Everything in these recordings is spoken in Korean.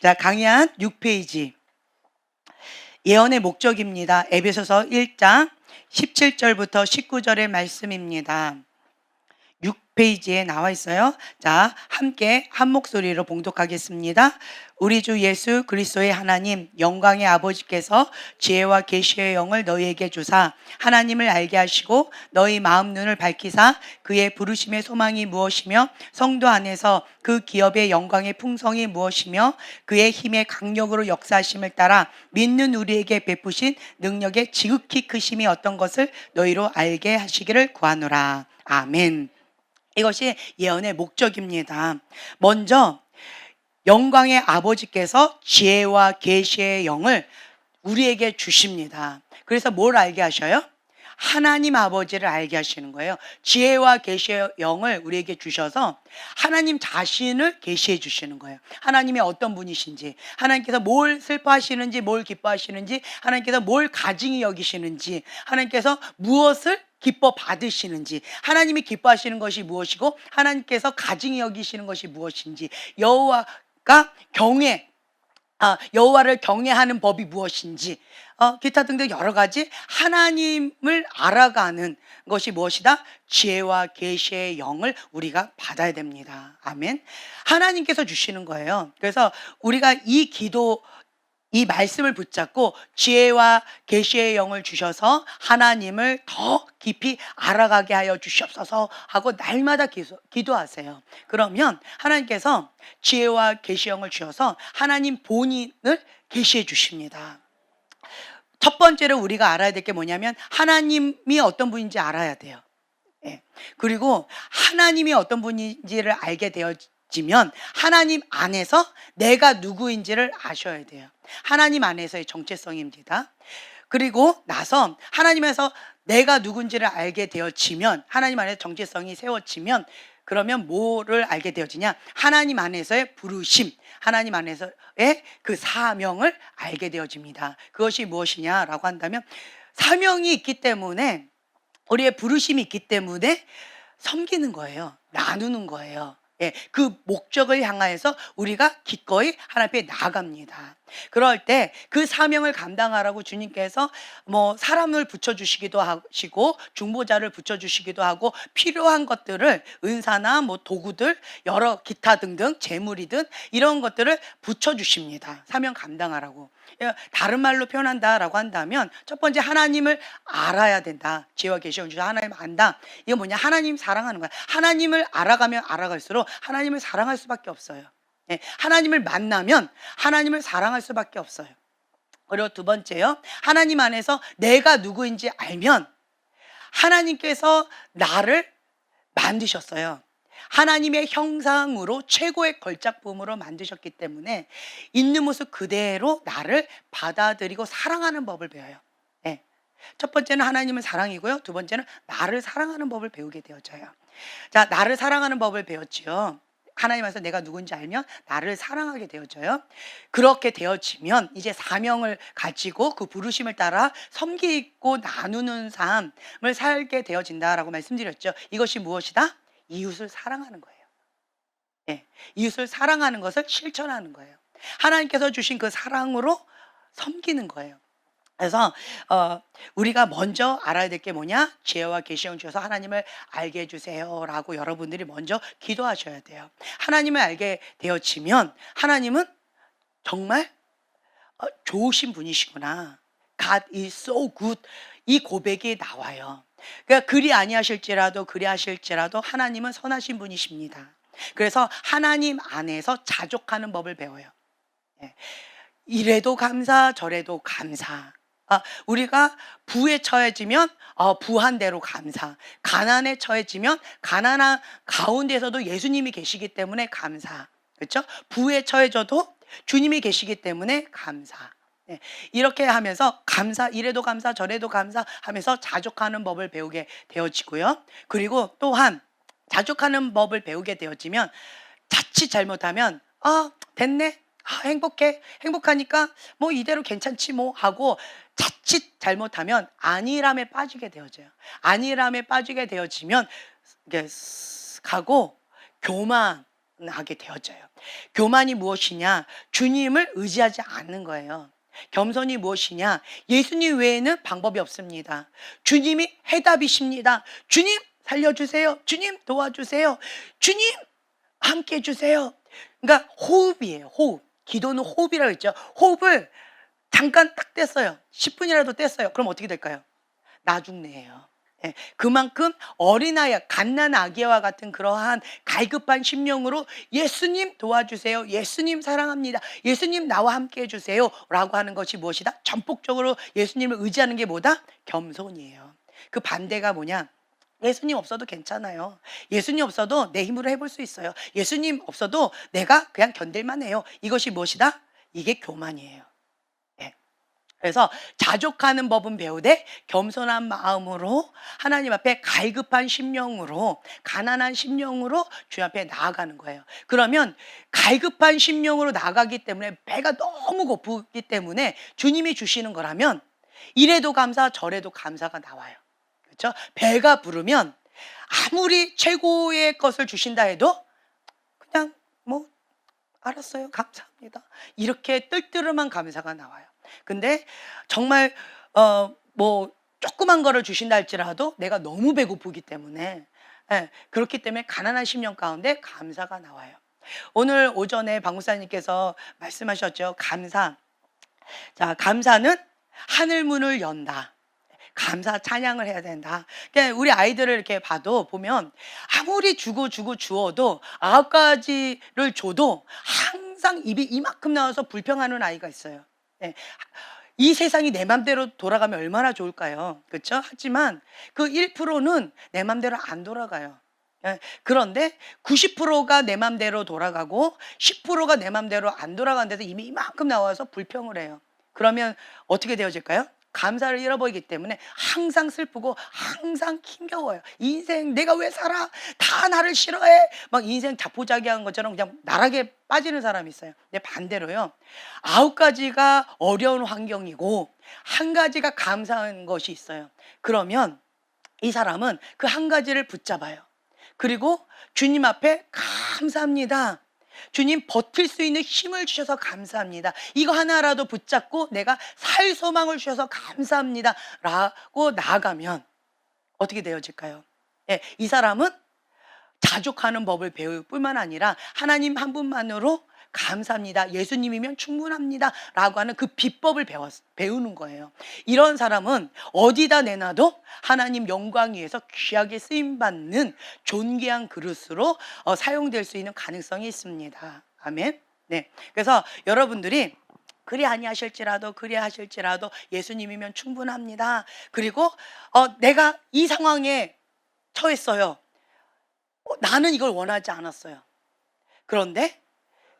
자, 강의한 6페이지. 예언의 목적입니다. 에베소서 1장 17절부터 19절의 말씀입니다. 6페이지에 나와 있어요. 자, 함께 한 목소리로 봉독하겠습니다. 우리 주 예수 그리스도의 하나님 영광의 아버지께서 지혜와 계시의 영을 너희에게 주사 하나님을 알게 하시고 너희 마음 눈을 밝히사 그의 부르심의 소망이 무엇이며 성도 안에서 그 기업의 영광의 풍성이 무엇이며 그의 힘의 강력으로 역사하심을 따라 믿는 우리에게 베푸신 능력의 지극히 크심이 어떤 것을 너희로 알게 하시기를 구하노라. 아멘. 이것이 예언의 목적입니다. 먼저 영광의 아버지께서 지혜와 계시의 영을 우리에게 주십니다. 그래서 뭘 알게 하셔요? 하나님 아버지를 알게 하시는 거예요. 지혜와 계시의 영을 우리에게 주셔서 하나님 자신을 계시해 주시는 거예요. 하나님이 어떤 분이신지, 하나님께서 뭘 슬퍼하시는지, 뭘 기뻐하시는지, 하나님께서 뭘 가증히 여기시는지, 하나님께서 무엇을 기뻐 받으시는지, 하나님이 기뻐하시는 것이 무엇이고 하나님께서 가증히 여기시는 것이 무엇인지, 여호와를 경외하는 법이 무엇인지, 기타 등등 여러 가지 하나님을 알아가는 것이 무엇이다? 지혜와 계시의 영을 우리가 받아야 됩니다. 아멘. 하나님께서 주시는 거예요. 그래서 우리가 이 말씀을 붙잡고 지혜와 계시의 영을 주셔서 하나님을 더 깊이 알아가게 하여 주시옵소서 하고 날마다 기도하세요. 그러면 하나님께서 지혜와 계시의 영을 주셔서 하나님 본인을 계시해 주십니다. 첫 번째로 우리가 알아야 될 게 뭐냐면 하나님이 어떤 분인지 알아야 돼요. 그리고 하나님이 어떤 분인지를 알게 되어지면 하나님 안에서 내가 누구인지를 아셔야 돼요. 하나님 안에서의 정체성입니다. 그리고 나서 하나님에서 내가 누군지를 알게 되어지면, 하나님 안에서 정체성이 세워지면, 그러면 뭐를 알게 되어지냐? 하나님 안에서의 부르심, 하나님 안에서의 그 사명을 알게 되어집니다. 그것이 무엇이냐라고 한다면, 사명이 있기 때문에, 우리의 부르심이 있기 때문에 섬기는 거예요. 나누는 거예요. 그 목적을 향하여서 우리가 기꺼이 하나님 앞에 나아갑니다. 그럴 때 그 사명을 감당하라고 주님께서 사람을 붙여주시기도 하시고 중보자를 붙여주시기도 하고 필요한 것들을 은사나 도구들 여러 기타 등등 재물이든 이런 것들을 붙여주십니다. 사명 감당하라고. 다른 말로 표현한다라고 한다면 첫 번째 하나님을 알아야 된다. 지혜와 계시를 주셔서 하나님 안다. 이거 뭐냐? 하나님 사랑하는 거야. 하나님을 알아가면 알아갈수록 하나님을 사랑할 수밖에 없어요. 하나님을 만나면 하나님을 사랑할 수밖에 없어요. 그리고 두 번째요, 하나님 안에서 내가 누구인지 알면 하나님께서 나를 만드셨어요. 하나님의 형상으로 최고의 걸작품으로 만드셨기 때문에 있는 모습 그대로 나를 받아들이고 사랑하는 법을 배워요. 첫 번째는 하나님은 사랑이고요, 두 번째는 나를 사랑하는 법을 배우게 되어져요. 자, 나를 사랑하는 법을 배웠지요. 하나님 안에서 내가 누군지 알면 나를 사랑하게 되어져요. 그렇게 되어지면 이제 사명을 가지고 그 부르심을 따라 섬기고 나누는 삶을 살게 되어진다라고 말씀드렸죠. 이것이 무엇이다? 이웃을 사랑하는 거예요. 이웃을 사랑하는 것을 실천하는 거예요. 하나님께서 주신 그 사랑으로 섬기는 거예요. 그래서 우리가 먼저 알아야 될 게 뭐냐? 지혜와 계시를 주셔서 하나님을 알게 해주세요 라고 여러분들이 먼저 기도하셔야 돼요. 하나님을 알게 되어지면 하나님은 정말 좋으신 분이시구나. God is so good. 이 고백이 나와요. 그러니까 그리 하실지라도 하나님은 선하신 분이십니다. 그래서 하나님 안에서 자족하는 법을 배워요. 이래도 감사, 저래도 감사. 우리가 부에 처해지면 부한 대로 감사, 가난에 처해지면 가난한 가운데서도 예수님이 계시기 때문에 감사. 그렇죠? 부에 처해져도 주님이 계시기 때문에 감사. 이렇게 하면서 감사, 이래도 감사, 저래도 감사 하면서 자족하는 법을 배우게 되어지고요. 그리고 또한 자족하는 법을 배우게 되어지면 자칫 잘못하면 됐네, 행복하니까 이대로 괜찮지 하고 자칫 잘못하면 안일함에 빠지게 되어져요. 안일함에 빠지게 되어지면 이게 가고 교만, 교만하게 되어져요. 교만이 무엇이냐? 주님을 의지하지 않는 거예요. 겸손이 무엇이냐? 예수님 외에는 방법이 없습니다. 주님이 해답이십니다. 주님 살려주세요. 주님 도와주세요. 주님 함께 해주세요. 그러니까 호흡이에요. 호흡. 기도는 호흡이라고 했죠. 호흡을 잠깐 딱 뗐어요. 10분이라도 뗐어요. 그럼 어떻게 될까요? 나중내예요. 예, 그만큼 어린아이, 갓난아기와 같은 그러한 갈급한 심령으로 예수님 도와주세요. 예수님 사랑합니다. 예수님 나와 함께 해주세요. 라고 하는 것이 무엇이다? 전폭적으로 예수님을 의지하는 게 뭐다? 겸손이에요. 그 반대가 뭐냐? 예수님 없어도 괜찮아요. 예수님 없어도 내 힘으로 해볼 수 있어요. 예수님 없어도 내가 그냥 견딜만 해요. 이것이 무엇이다? 이게 교만이에요. 예. 그래서 자족하는 법은 배우되 겸손한 마음으로 하나님 앞에 갈급한 심령으로 가난한 심령으로 주님 앞에 나아가는 거예요. 그러면 갈급한 심령으로 나아가기 때문에 배가 너무 고프기 때문에 주님이 주시는 거라면 이래도 감사 저래도 감사가 나와요. 그렇죠? 배가 부르면 아무리 최고의 것을 주신다 해도 그냥 뭐 알았어요. 감사합니다. 이렇게 뜰뜨름한 감사가 나와요. 근데 정말 뭐 조그만 거를 주신다 할지라도 내가 너무 배고프기 때문에 그렇기 때문에 가난한 심령 가운데 감사가 나와요. 오늘 오전에 박무사님께서 말씀하셨죠. 감사. 자, 감사는 하늘 문을 연다. 감사 찬양을 해야 된다. 그러니까 우리 아이들을 이렇게 봐도 보면 아무리 주고 주어도 9가지를 줘도 항상 입이 이만큼 나와서 불평하는 아이가 있어요. 네. 이 세상이 내 맘대로 돌아가면 얼마나 좋을까요? 그렇죠? 하지만 그 1%는 내 맘대로 안 돌아가요. 그런데 90%가 내 맘대로 돌아가고 10%가 내 맘대로 안 돌아가는 데서 이미 이만큼 나와서 불평을 해요. 그러면 어떻게 되어질까요? 감사를 잃어버리기 때문에 항상 슬프고 항상 힘겨워요. 인생 내가 왜 살아? 다 나를 싫어해. 막 인생 자포자기한 것처럼 그냥 나락에 빠지는 사람이 있어요. 근데 반대로요. 9가지가 어려운 환경이고 1가지가 감사한 것이 있어요. 그러면 이 사람은 그 1가지를 붙잡아요. 그리고 주님 앞에 감사합니다. 주님 버틸 수 있는 힘을 주셔서 감사합니다. 이거 하나라도 붙잡고 내가 살 소망을 주셔서 감사합니다. 라고 나아가면 어떻게 되어질까요? 예, 이 사람은 자족하는 법을 배울 뿐만 아니라 하나님 한 분만으로 감사합니다. 예수님이면 충분합니다. 라고 하는 그 비법을 배우는 거예요. 이런 사람은 어디다 내놔도 하나님 영광 위에서 귀하게 쓰임받는 존귀한 그릇으로 사용될 수 있는 가능성이 있습니다. 아멘. 네. 그래서 여러분들이 그리 아니하실지라도 예수님이면 충분합니다. 그리고 내가 이 상황에 처했어요. 나는 이걸 원하지 않았어요. 그런데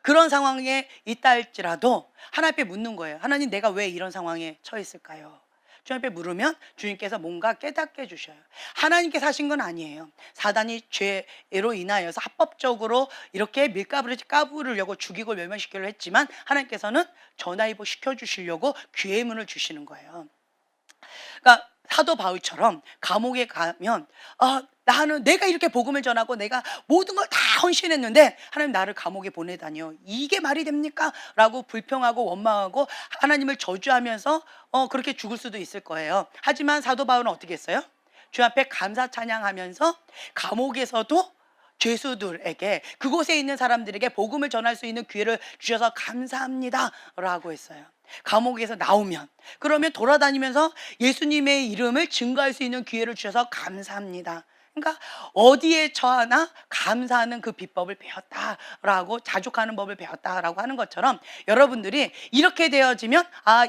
그런 상황에 있다 할지라도 하나님 앞에 묻는 거예요. 하나님 내가 왜 이런 상황에 처했을까요? 주님 앞에 물으면 주님께서 뭔가 깨닫게 해주셔요. 하나님께서 하신 건 아니에요. 사단이 죄로 인하여서 합법적으로 이렇게 밀가부를 까부르려고 죽이고 멸망시키려고 했지만 하나님께서는 전화위복 시켜주시려고 기회의 문을 주시는 거예요. 그러니까 사도 바울처럼 감옥에 가면 나는 내가 이렇게 복음을 전하고 내가 모든 걸 다 헌신했는데 하나님 나를 감옥에 보내다니요. 이게 말이 됩니까? 라고 불평하고 원망하고 하나님을 저주하면서 그렇게 죽을 수도 있을 거예요. 하지만 사도 바울은 어떻게 했어요? 주 앞에 감사 찬양하면서 감옥에서도 죄수들에게 그곳에 있는 사람들에게 복음을 전할 수 있는 기회를 주셔서 감사합니다 라고 했어요. 감옥에서 나오면 그러면 돌아다니면서 예수님의 이름을 증거할 수 있는 기회를 주셔서 감사합니다. 그러니까 어디에 처하나 감사하는 그 비법을 배웠다라고 자족하는 법을 배웠다라고 하는 것처럼 여러분들이 이렇게 되어지면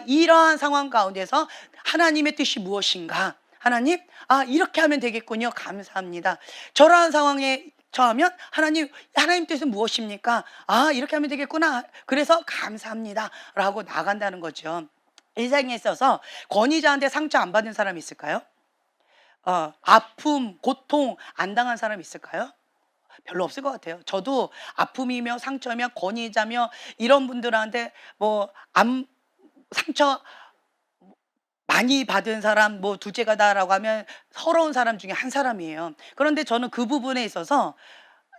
이러한 상황 가운데서 하나님의 뜻이 무엇인가? 하나님 이렇게 하면 되겠군요. 감사합니다. 저러한 상황에 처하면 하나님 뜻은 무엇입니까? 이렇게 하면 되겠구나. 그래서 감사합니다 라고 나간다는 거죠. 인생에 있어서 권위자한테 상처 안 받은 사람이 있을까요? 아픔, 고통 안 당한 사람이 있을까요? 별로 없을 것 같아요. 저도 아픔이며 상처며 권위자며 이런 분들한테 상처 많이 받은 사람 둘째가다라고 하면 서러운 사람 중에 한 사람이에요. 그런데 저는 그 부분에 있어서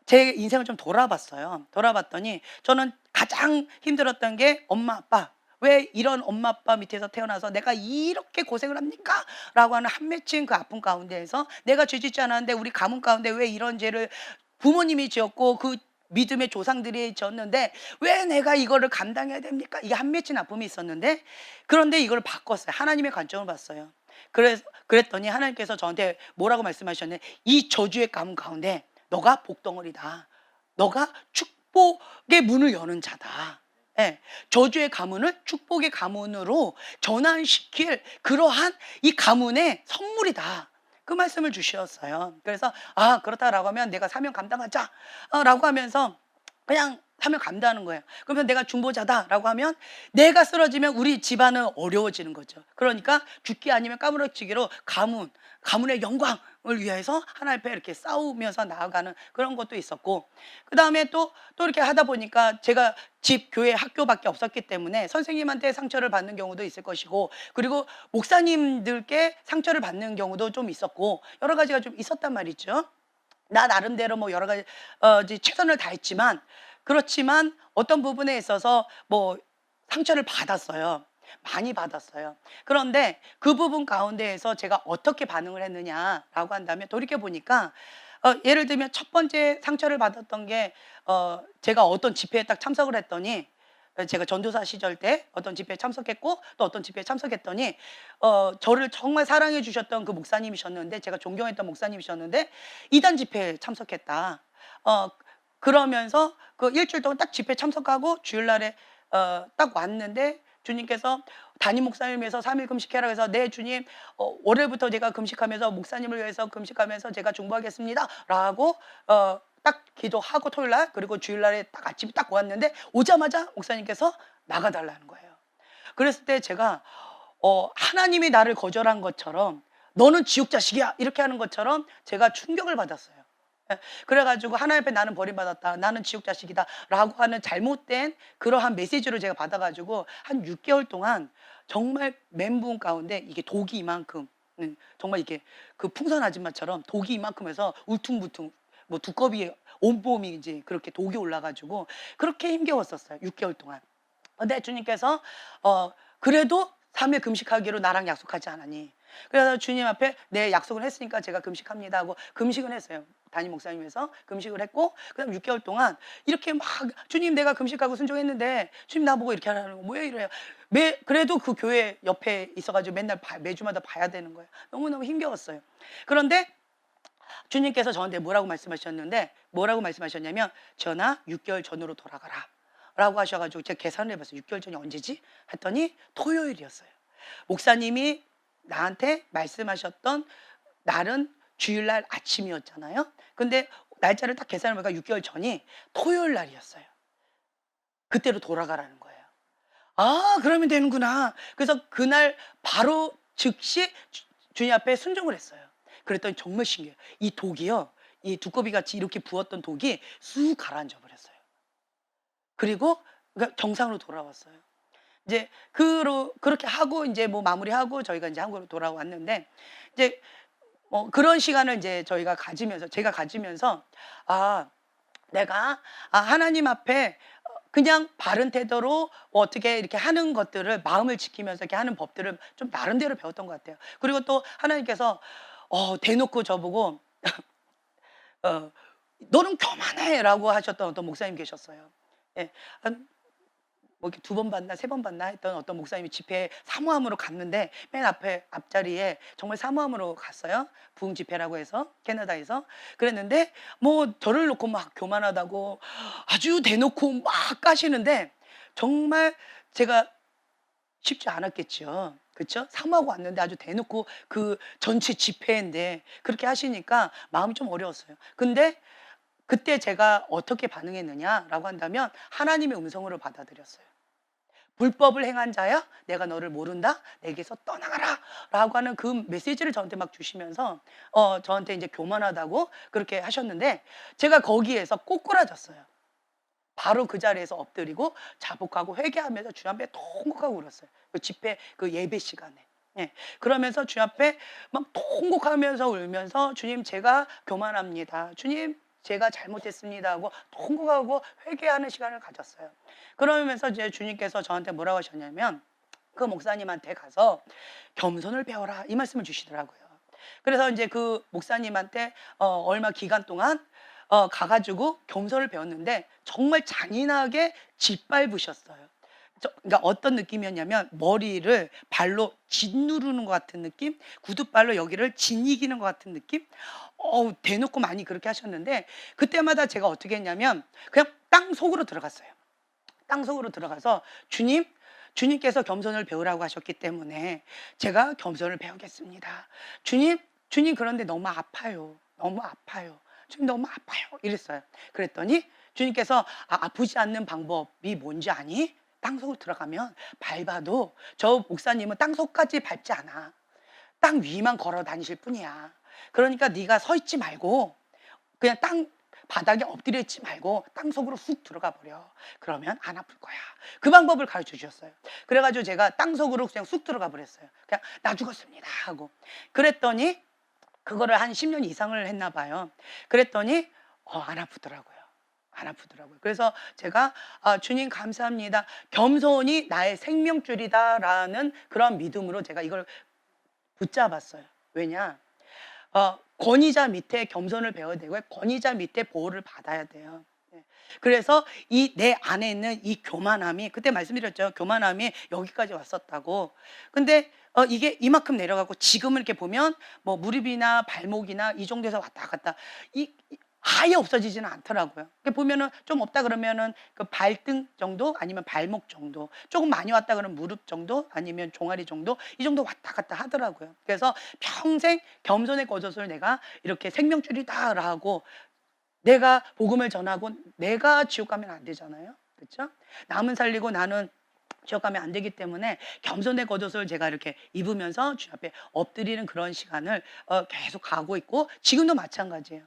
제 인생을 좀 돌아봤어요. 돌아봤더니 저는 가장 힘들었던 게 엄마 아빠. 왜 이런 엄마 아빠 밑에서 태어나서 내가 이렇게 고생을 합니까? 라고 하는 한 맺힌 그 아픔 가운데에서 내가 죄 짓지 않았는데 우리 가문 가운데 왜 이런 죄를 부모님이 지었고 그 믿음의 조상들이 지었는데 왜 내가 이거를 감당해야 됩니까? 이게 한 맺힌 아픔이 있었는데, 그런데 이걸 바꿨어요. 하나님의 관점을 봤어요. 그랬더니 하나님께서 저한테 뭐라고 말씀하셨냐, 이 저주의 가문 가운데 너가 복덩어리다. 너가 축복의 문을 여는 자다. 예, 저주의 가문을 축복의 가문으로 전환시킬 그러한 이 가문의 선물이다. 그 말씀을 주셨어요. 그래서 그렇다라고 하면 내가 사명 감당하자 라고 하면서 그냥 사명 감당하는 거예요. 그러면 내가 중보자다라고 하면 내가 쓰러지면 우리 집안은 어려워지는 거죠. 그러니까 죽기 아니면 까무러치기로 가문의 영광을 위해서 하나님 앞에 이렇게 싸우면서 나아가는 그런 것도 있었고, 그 다음에 또 이렇게 하다 보니까 제가 집, 교회, 학교밖에 없었기 때문에 선생님한테 상처를 받는 경우도 있을 것이고, 그리고 목사님들께 상처를 받는 경우도 좀 있었고, 여러 가지가 좀 있었단 말이죠. 나 나름대로 뭐 여러 가지 이제 최선을 다했지만, 그렇지만 어떤 부분에 있어서 뭐 상처를 받았어요. 많이 받았어요. 그런데 그 부분 가운데에서 제가 어떻게 반응을 했느냐라고 한다면, 돌이켜 보니까 예를 들면 첫 번째 상처를 받았던 게 제가 어떤 집회에 딱 참석을 했더니, 제가 전도사 시절 때 어떤 집회에 참석했고 또 어떤 집회에 참석했더니 저를 정말 사랑해 주셨던 그 목사님이셨는데, 제가 존경했던 목사님이셨는데 이단 집회에 참석했다. 그러면서 그 일주일 동안 딱 집회 참석하고 주일날에 딱 왔는데 주님께서 담임 목사님 위해서 3일 금식해라 해서, 네 주님, 월요일부터 제가 금식하면서 목사님을 위해서 금식하면서 제가 중보하겠습니다 라고 딱 기도하고 토요일날, 그리고 주일날에 딱 아침에 딱 왔는데 오자마자 목사님께서 나가달라는 거예요. 그랬을 때 제가 하나님이 나를 거절한 것처럼, 너는 지옥 자식이야 이렇게 하는 것처럼 제가 충격을 받았어요. 예, 그래가지고 하나님 앞에 나는 버림받았다, 나는 지옥 자식이다 라고 하는 잘못된 그러한 메시지를 제가 받아가지고 한 6개월 동안 정말 멘붕 가운데, 이게 독이 이만큼, 정말 이게 그 풍선 아줌마처럼 독이 이만큼 해서 울퉁불퉁, 뭐 두꺼비 온몸이 이제 그렇게 독이 올라가지고 그렇게 힘겨웠었어요, 6개월 동안. 근데 주님께서 그래도 3일 금식하기로 나랑 약속하지 않았니? 그래서 주님 앞에 내 약속을 했으니까 제가 금식합니다 하고 금식을 했어요. 담임 목사님에서 금식을 했고, 그다음 6개월 동안 이렇게 막, 주님 내가 금식하고 순종했는데 주님 나보고 이렇게 하라는 거 뭐예요 이래요. 그래도 그 교회 옆에 있어가지고 맨날 매주마다 봐야 되는 거예요. 너무너무 힘겨웠어요. 그런데 주님께서 저한테 뭐라고 말씀하셨냐면, 전하 6개월 전으로 돌아가라 라고 하셔가지고 제가 계산을 해봤어요. 6개월 전이 언제지? 했더니 토요일이었어요. 목사님이 나한테 말씀하셨던 날은 주일날 아침이었잖아요. 근데 날짜를 딱 계산해보니까 6개월 전이 토요일 날이었어요. 그때로 돌아가라는 거예요. 그러면 되는구나. 그래서 그날 바로 즉시 주님 앞에 순종을 했어요. 그랬더니 정말 신기해요. 이 독이요, 이 두꺼비같이 이렇게 부었던 독이 쑥 가라앉아 버렸어요. 그리고 정상으로 돌아왔어요. 이제 그렇게 하고 이제 뭐 마무리하고 저희가 이제 한국으로 돌아왔는데, 이제 그런 시간을 이제 제가 가지면서 내가 하나님 앞에 그냥 바른 태도로 어떻게 이렇게 하는 것들을, 마음을 지키면서 이렇게 하는 법들을 좀 나름대로 배웠던 것 같아요. 그리고 또 하나님께서 대놓고 저보고 너는 교만해라고 하셨던 어떤 목사님 계셨어요. 예, 뭐 이렇게 2번 봤나 3번 봤나 했던 어떤 목사님이 집회에 사모함으로 갔는데, 맨 앞자리에 정말 사모함으로 갔어요. 부흥 집회라고 해서 캐나다에서. 그랬는데 뭐 저를 놓고 막 교만하다고 아주 대놓고 막 까시는데, 정말 제가 쉽지 않았겠죠. 그렇죠? 사모하고 왔는데 아주 대놓고 그 전체 집회인데 그렇게 하시니까 마음이 좀 어려웠어요. 근데 그때 제가 어떻게 반응했느냐라고 한다면 하나님의 음성으로 받아들였어요. 불법을 행한 자야, 내가 너를 모른다, 내게서 떠나가라 라고 하는 그 메시지를 저한테 막 주시면서 저한테 이제 교만하다고 그렇게 하셨는데, 제가 거기에서 꼬꾸라졌어요. 바로 그 자리에서 엎드리고 자복하고 회개하면서 주님 앞에 통곡하고 울었어요. 그 집회 그 예배 시간에. 예. 그러면서 주님 앞에 막 통곡하면서 울면서, 주님 제가 교만합니다. 주님 제가 잘못했습니다 하고 통곡하고 회개하는 시간을 가졌어요. 그러면서 이제 주님께서 저한테 뭐라고 하셨냐면 그 목사님한테 가서 겸손을 배워라 이 말씀을 주시더라고요. 그래서 이제 그 목사님한테 얼마 기간 동안 가가지고 겸손을 배웠는데 정말 잔인하게 짓밟으셨어요. 그러니까 어떤 느낌이었냐면 머리를 발로 짓누르는 것 같은 느낌, 구두발로 여기를 짓이기는 것 같은 느낌. 대놓고 많이 그렇게 하셨는데 그때마다 제가 어떻게 했냐면 그냥 땅 속으로 들어갔어요. 땅 속으로 들어가서 주님께서 겸손을 배우라고 하셨기 때문에 제가 겸손을 배우겠습니다. 주님 그런데 너무 아파요. 너무 아파요. 주님 너무 아파요. 이랬어요. 그랬더니 주님께서 아프지 않는 방법이 뭔지 아니? 땅속으로 들어가면 밟아도 저 목사님은 땅속까지 밟지 않아. 땅 위만 걸어 다니실 뿐이야. 그러니까 네가 서 있지 말고 그냥 땅 바닥에 엎드려 있지 말고 땅속으로 훅 들어가 버려. 그러면 안 아플 거야. 그 방법을 가르쳐 주셨어요. 그래가지고 제가 땅속으로 그냥 쑥 들어가 버렸어요. 그냥 나 죽었습니다 하고. 그랬더니 그거를 한 10년 이상을 했나 봐요. 그랬더니 안 아프더라고요. 안 아프더라고요. 그래서 제가 주님 감사합니다. 겸손이 나의 생명줄이다라는 그런 믿음으로 제가 이걸 붙잡았어요. 왜냐? 권위자 밑에 겸손을 배워야 되고요. 권위자 밑에 보호를 받아야 돼요. 그래서 이 내 안에 있는 이 교만함이 그때 말씀드렸죠. 교만함이 여기까지 왔었다고. 근데 이게 이만큼 내려가고 지금은 이렇게 보면 뭐 무릎이나 발목이나 이 정도에서 왔다 갔다 아예 없어지지는 않더라고요. 보면은 좀 없다 그러면은 그 발등 정도 아니면 발목 정도, 조금 많이 왔다 그러면 무릎 정도 아니면 종아리 정도 이 정도 왔다 갔다 하더라고요. 그래서 평생 겸손의 겉옷을 내가 이렇게 생명줄이다라고 내가 복음을 전하고 내가 지옥 가면 안 되잖아요. 그렇죠? 남은 살리고 나는 지옥 가면 안 되기 때문에 겸손의 겉옷을 제가 이렇게 입으면서 주님 앞에 엎드리는 그런 시간을 계속 가고 있고 지금도 마찬가지예요.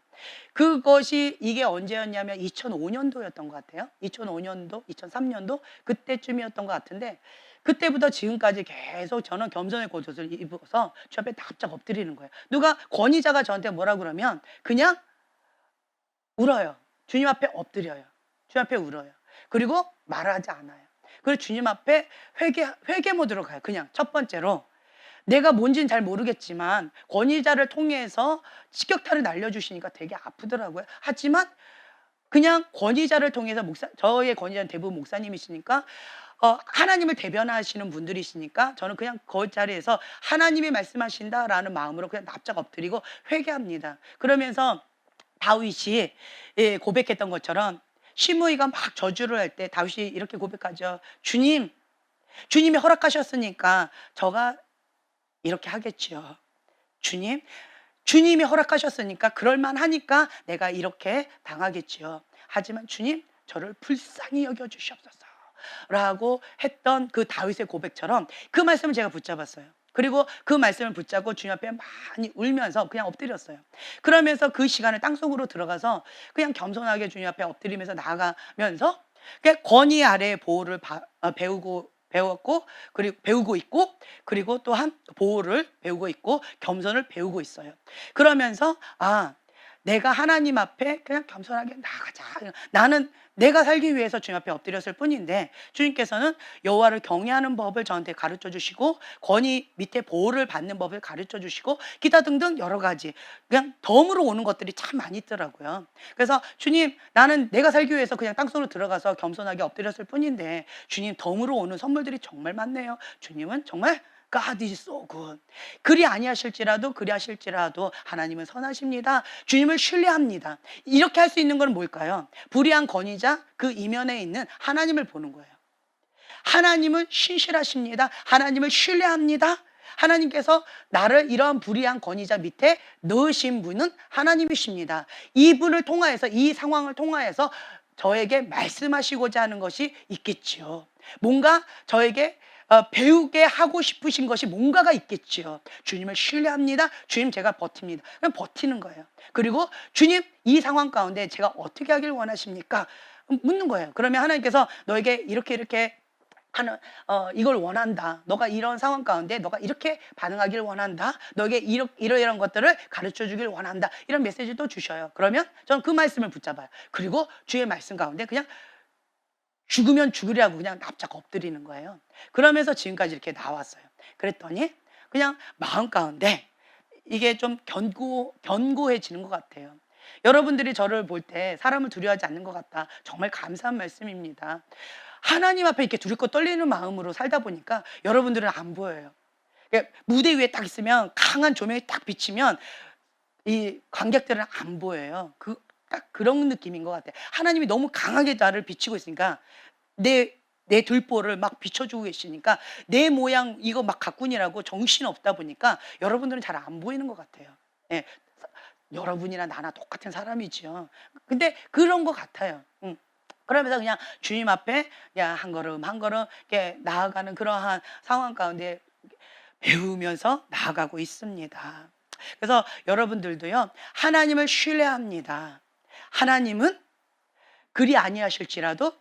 그것이 이게 언제였냐면 2005년도였던 것 같아요. 2005년도, 2003년도 그때쯤이었던 것 같은데 그때부터 지금까지 계속 저는 겸손의 겉옷을 입어서 주 앞에 납작 엎드리는 거예요. 누가 권위자가 저한테 뭐라 그러면 그냥 울어요. 주님 앞에 엎드려요. 주님 앞에 울어요. 그리고 말하지 않아요. 그리고 주님 앞에 회개 모드로 가요. 그냥 첫 번째로 내가 뭔지는 잘 모르겠지만 권위자를 통해서 직격탄을 날려주시니까 되게 아프더라고요. 하지만 그냥 권위자를 통해서 저의 권위자는 대부분 목사님이시니까 하나님을 대변하시는 분들이시니까 저는 그냥 그 자리에서 하나님이 말씀하신다라는 마음으로 그냥 납작 엎드리고 회개합니다. 그러면서 다윗이 고백했던 것처럼 시므이가 막 저주를 할 때 다윗이 이렇게 고백하죠. 주님이 허락하셨으니까 저가 이렇게 하겠지요. 주님이 허락하셨으니까 그럴만하니까 내가 이렇게 당하겠지요. 하지만 주님 저를 불쌍히 여겨주시옵소서 라고 했던 그 다윗의 고백처럼 그 말씀을 제가 붙잡았어요. 그리고 그 말씀을 붙잡고 주님 앞에 많이 울면서 그냥 엎드렸어요. 그러면서 그 시간에 땅속으로 들어가서 그냥 겸손하게 주님 앞에 엎드리면서 나아가면서 권위 아래의 보호를 배웠고 그리고 배우고 있고 그리고 또한 보호를 배우고 있고 겸손을 배우고 있어요. 그러면서 내가 하나님 앞에 그냥 겸손하게 나가자. 나는 내가 살기 위해서 주님 앞에 엎드렸을 뿐인데 주님께서는 여호와를 경외하는 법을 저한테 가르쳐 주시고 권위 밑에 보호를 받는 법을 가르쳐 주시고 기타 등등 여러 가지 그냥 덤으로 오는 것들이 참 많이 있더라고요. 그래서 주님 나는 내가 살기 위해서 그냥 땅속으로 들어가서 겸손하게 엎드렸을 뿐인데 주님 덤으로 오는 선물들이 정말 많네요. 주님은 정말 God is so good. 그리 아니하실지라도 그리하실지라도 하나님은 선하십니다. 주님을 신뢰합니다. 이렇게 할 수 있는 건 뭘까요? 불의한 권위자 그 이면에 있는 하나님을 보는 거예요. 하나님은 신실하십니다. 하나님을 신뢰합니다. 하나님께서 나를 이러한 불의한 권위자 밑에 넣으신 분은 하나님이십니다. 이분을 통하여서 이 상황을 통하여서 저에게 말씀하시고자 하는 것이 있겠지요. 뭔가 저에게 배우게 하고 싶으신 것이 뭔가가 있겠지요. 주님을 신뢰합니다. 주님 제가 버팁니다. 그냥 버티는 거예요. 그리고 주님 이 상황 가운데 제가 어떻게 하길 원하십니까? 묻는 거예요. 그러면 하나님께서 너에게 이렇게 이걸 원한다. 너가 이런 상황 가운데 너가 이렇게 반응하길 원한다. 너에게 이러이러한 것들을 가르쳐 주길 원한다. 이런 메시지도 주셔요. 그러면 저는 그 말씀을 붙잡아요. 그리고 주의 말씀 가운데 그냥 죽으면 죽으리라고 그냥 납작 엎드리는 거예요. 그러면서 지금까지 이렇게 나왔어요. 그랬더니 그냥 마음 가운데 이게 좀 견고해지는 것 같아요. 여러분들이 저를 볼 때 사람을 두려워하지 않는 것 같다. 정말 감사한 말씀입니다. 하나님 앞에 이렇게 두렵고 떨리는 마음으로 살다 보니까 여러분들은 안 보여요. 그러니까 무대 위에 딱 있으면 강한 조명이 딱 비치면 이 관객들은 안 보여요. 딱 그런 느낌인 것 같아요. 하나님이 너무 강하게 나를 비치고 있으니까 내 들보를 막 비춰주고 계시니까 내 모양 이거 막 가꾼이라고 정신 없다 보니까 여러분들은 잘 안 보이는 것 같아요. 예, 여러분이나 나나 똑같은 사람이죠. 근데 그런 것 같아요. 그러면서 그냥 주님 앞에 그냥 한 걸음 한 걸음 이렇게 나아가는 그러한 상황 가운데 배우면서 나아가고 있습니다. 그래서 여러분들도요, 하나님을 신뢰합니다. 하나님은 그리하실지라도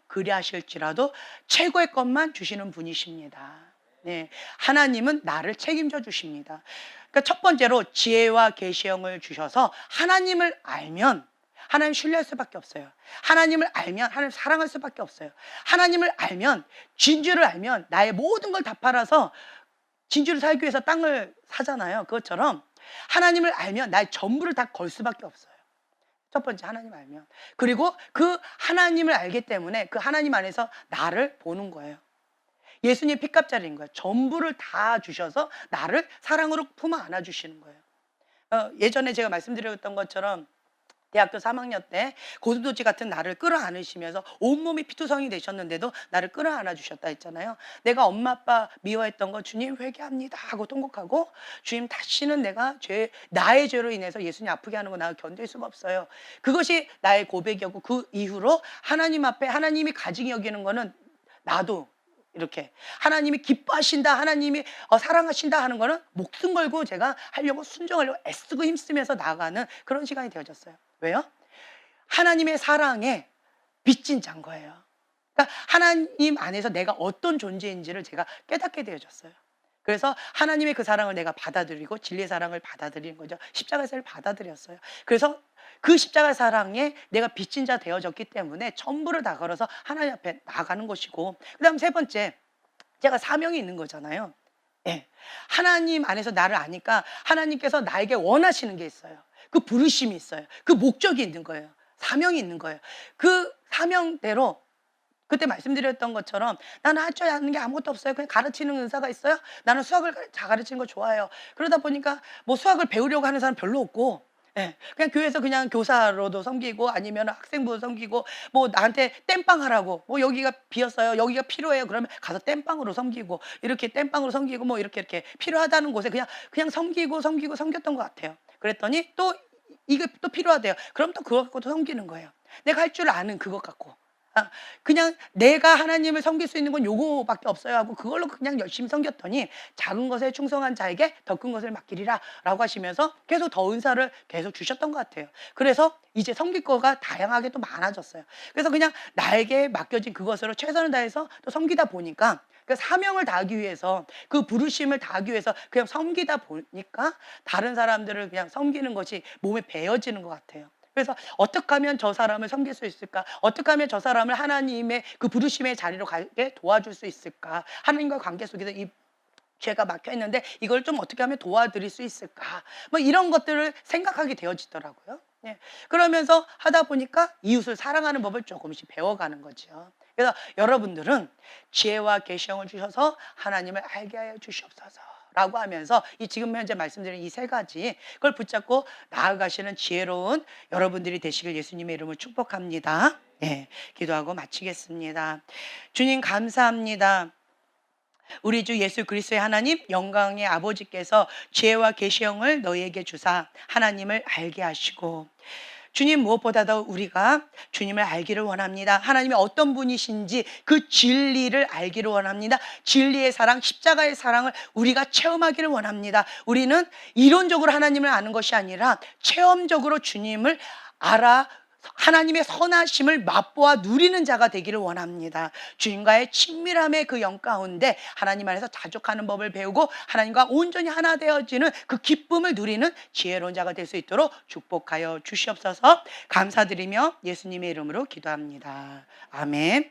최고의 것만 주시는 분이십니다. 네, 하나님은 나를 책임져 주십니다. 그러니까 첫 번째로 지혜와 계시형을 주셔서 하나님을 알면 하나님 신뢰할 수밖에 없어요. 하나님을 알면 하나님 사랑할 수밖에 없어요. 하나님을 알면, 진주를 알면 나의 모든 걸 다 팔아서 진주를 살기 위해서 땅을 사잖아요. 그것처럼 하나님을 알면 나의 전부를 다 걸 수밖에 없어요. 첫 번째, 하나님 알면. 그리고 그 하나님을 알기 때문에 그 하나님 안에서 나를 보는 거예요. 예수님 피값자리인 거예요. 전부를 다 주셔서 나를 사랑으로 품어 안아주시는 거예요. 예전에 제가 말씀드렸던 것처럼 대학교 3학년 때 고슴도치 같은 나를 끌어안으시면서 온몸이 피투성이 되셨는데도 나를 끌어안아 주셨다 했잖아요. 내가 엄마 아빠 미워했던 거 주님 회개합니다 하고 통곡하고, 주님 다시는 나의 죄로 인해서 예수님 아프게 하는 거 나 견딜 수가 없어요. 그것이 나의 고백이었고, 그 이후로 하나님 앞에 하나님이 가증히 여기는 거는 나도 이렇게 하나님이 기뻐하신다, 하나님이 사랑하신다 하는 거는 목숨 걸고 제가 하려고 순종하려고 애쓰고 힘쓰면서 나아가는 그런 시간이 되어졌어요. 왜요? 하나님의 사랑에 빚진 자인 거예요. 그러니까 하나님 안에서 내가 어떤 존재인지를 제가 깨닫게 되어졌어요. 그래서 하나님의 그 사랑을 내가 받아들이고 진리의 사랑을 받아들이는 거죠. 십자가의 사랑을 받아들였어요. 그래서 그 십자가 사랑에 내가 빚진 자 되어졌기 때문에 전부를 다 걸어서 하나님 앞에 나가는 것이고, 그 다음 세 번째, 제가 사명이 있는 거잖아요. 예. 하나님 안에서 나를 아니까 하나님께서 나에게 원하시는 게 있어요. 그 부르심이 있어요. 그 목적이 있는 거예요. 사명이 있는 거예요. 그 사명대로 그때 말씀드렸던 것처럼 나는 할 줄 아는 게 아무것도 없어요. 그냥 가르치는 은사가 있어요. 나는 수학을 가르치는 거 좋아해요. 그러다 보니까 뭐 수학을 배우려고 하는 사람 별로 없고, 예, 그냥 교회에서 그냥 교사로도 섬기고 아니면 학생부도 섬기고, 뭐 나한테 땜빵 하라고, 뭐 여기가 비었어요, 여기가 필요해요, 그러면 가서 땜빵으로 섬기고, 이렇게 땜빵으로 섬기고, 뭐 이렇게 필요하다는 곳에 그냥 섬겼던 것 같아요. 그랬더니 또 이게 또 필요하대요. 그럼 또 그거 갖고 또 섬기는 거예요. 내가 할 줄 아는 그것 갖고. 그냥 내가 하나님을 섬길 수 있는 건 요거밖에 없어요 하고 그걸로 그냥 열심히 섬겼더니 작은 것에 충성한 자에게 더 큰 것을 맡기리라 라고 하시면서 계속 더 은사를 계속 주셨던 것 같아요. 그래서 이제 섬길 거가 다양하게 또 많아졌어요. 그래서 그냥 나에게 맡겨진 그것으로 최선을 다해서 또 섬기다 보니까 그 사명을 다하기 위해서, 그 부르심을 다하기 위해서 그냥 섬기다 보니까 다른 사람들을 그냥 섬기는 것이 몸에 배어지는 것 같아요. 그래서 어떻게 하면 저 사람을 섬길 수 있을까? 어떻게 하면 저 사람을 하나님의 그 부르심의 자리로 가게 도와줄 수 있을까? 하나님과 관계 속에서 이 죄가 막혀 있는데 이걸 좀 어떻게 하면 도와드릴 수 있을까? 뭐 이런 것들을 생각하게 되어지더라고요. 예. 그러면서 하다 보니까 이웃을 사랑하는 법을 조금씩 배워가는 거죠. 그래서 여러분들은 지혜와 계시형을 주셔서 하나님을 알게 하여 주시옵소서 라고 하면서 이 지금 현재 말씀드린 이 세 가지 그걸 붙잡고 나아가시는 지혜로운 여러분들이 되시길 예수님의 이름으로 축복합니다. 예, 기도하고 마치겠습니다. 주님 감사합니다. 우리 주 예수 그리스도의 하나님 영광의 아버지께서 지혜와 계시형을 너희에게 주사 하나님을 알게 하시고, 주님 무엇보다도 우리가 주님을 알기를 원합니다. 하나님이 어떤 분이신지 그 진리를 알기를 원합니다. 진리의 사랑, 십자가의 사랑을 우리가 체험하기를 원합니다. 우리는 이론적으로 하나님을 아는 것이 아니라 체험적으로 주님을 알아 하나님의 선하심을 맛보아 누리는 자가 되기를 원합니다. 주님과의 친밀함의 그 영 가운데 하나님 안에서 자족하는 법을 배우고 하나님과 온전히 하나 되어지는 그 기쁨을 누리는 지혜로운 자가 될 수 있도록 축복하여 주시옵소서. 감사드리며 예수님의 이름으로 기도합니다. 아멘.